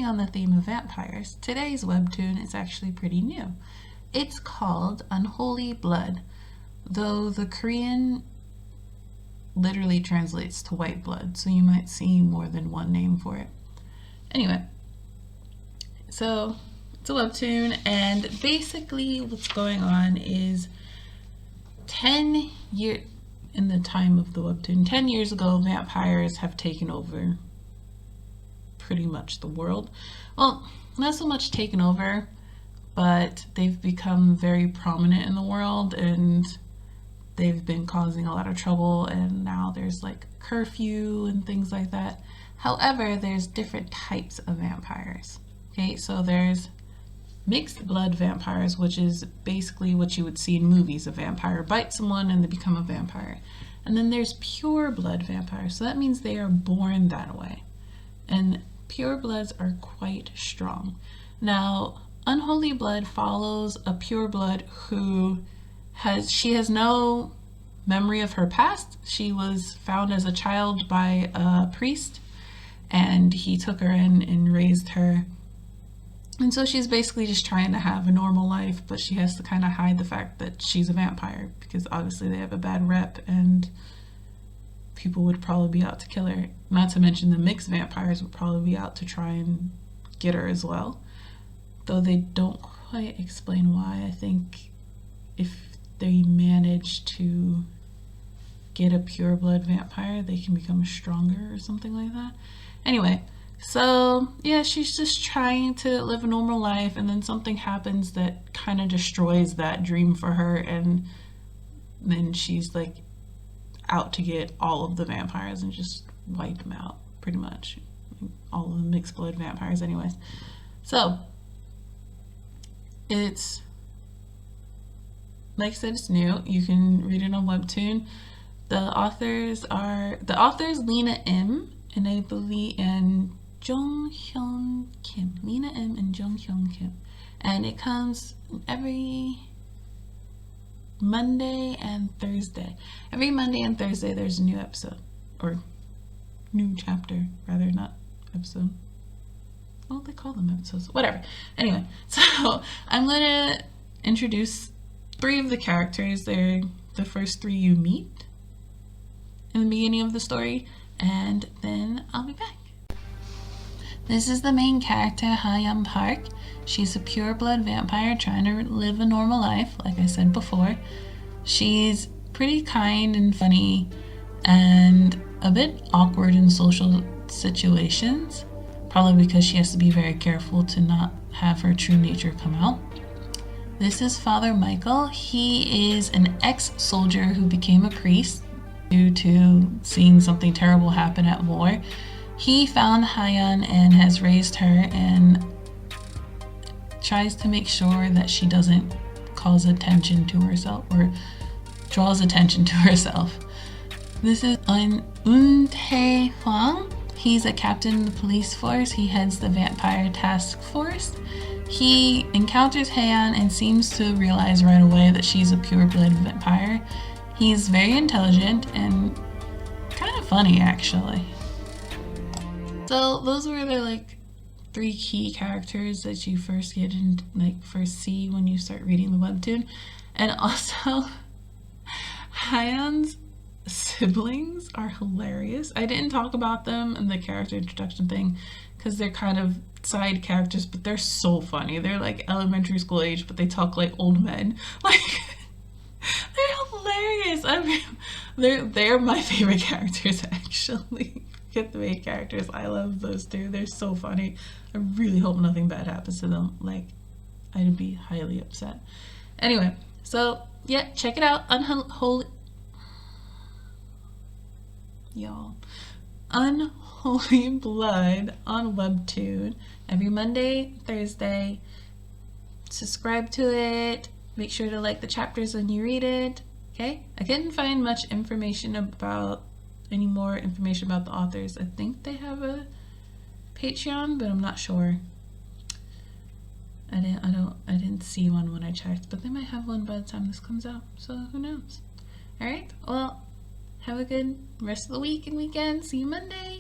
keeping on the theme of vampires, today's webtoon is actually pretty new. It's called Unholy Blood, though the Korean literally translates to white blood, so you might see more than one name for it. Anyway, so it's a webtoon, and basically what's going on is 10 years in the time of the webtoon, 10 years ago, vampires have taken over pretty much the world. Well, not so much taken over, but they've become very prominent in the world, and they've been causing a lot of trouble, and now there's like curfew and things like that. However, there's different types of vampires. Okay, so there's mixed blood vampires, which is basically what you would see in movies. A vampire bites someone and they become a vampire. And then there's pure blood vampires, so that means they are born that way. And pure bloods are quite strong. Now, Unholy Blood follows a pure blood who has no memory of her past. She was found as a child by a priest, and he took her in and raised her. And so she's basically just trying to have a normal life, but she has to kind of hide the fact that she's a vampire, because obviously they have a bad rep and people would probably be out to kill her. Not to mention the mixed vampires would probably be out to try and get her as well. Though they don't quite explain why. I think if they manage to get a pure blood vampire, they can become stronger or something like that. Anyway, so yeah, she's just trying to live a normal life, and then something happens that kind of destroys that dream for her, and then she's like out to get all of the vampires and just wipe them out, pretty much. All of the mixed blood vampires anyways. So it's, like I said, it's new. You can read it on Webtoon. The authors Lena M and I believe Jung Hyun Kim. Lena M and Jung Hyun Kim. And it comes every Monday and Thursday. Every Monday and Thursday there's a new episode. Or new chapter, rather, not episode. Well, they call them episodes. Whatever. Anyway, so I'm going to introduce 3 of the characters. They're the first 3 you meet in the beginning of the story, and then I'll be back. This is the main character, Ha-yeon Park. She's a pure blood vampire trying to live a normal life, like I said before. She's pretty kind and funny and a bit awkward in social situations, probably because she has to be very careful to not have her true nature come out. This is Father Michael. He is an ex-soldier who became a priest due to seeing something terrible happen at war. He found Ha-yeon and has raised her and tries to make sure that she doesn't cause attention to herself or draws attention to herself. This is Un Tae Hwang. He's a captain in the police force. He heads the vampire task force. He encounters Ha-yeon and seems to realize right away that she's a pure blood vampire. He's very intelligent and kind of funny, actually. So those were the 3 key characters that you first get and first see when you start reading the webtoon. And also, Ha-yeon's siblings are hilarious. I didn't talk about them in the character introduction thing because they're kind of side characters, but they're so funny. They're like elementary school age, but they talk like old men. They're hilarious. I mean, they're my favorite characters, actually. Forget the main characters. I love those 2. They're so funny. I really hope nothing bad happens to them. I'd be highly upset. Anyway, so yeah, check it out. Unholy Blood on Webtoon every Monday, Thursday. Subscribe to it. Make sure to like the chapters when you read it. Okay? I couldn't find much information about any more information about the authors. I think they have a Patreon, but I'm not sure. I didn't see one when I checked, but they might have one by the time this comes out. So who knows? All right. Well, have a good rest of the week and weekend. See you Monday.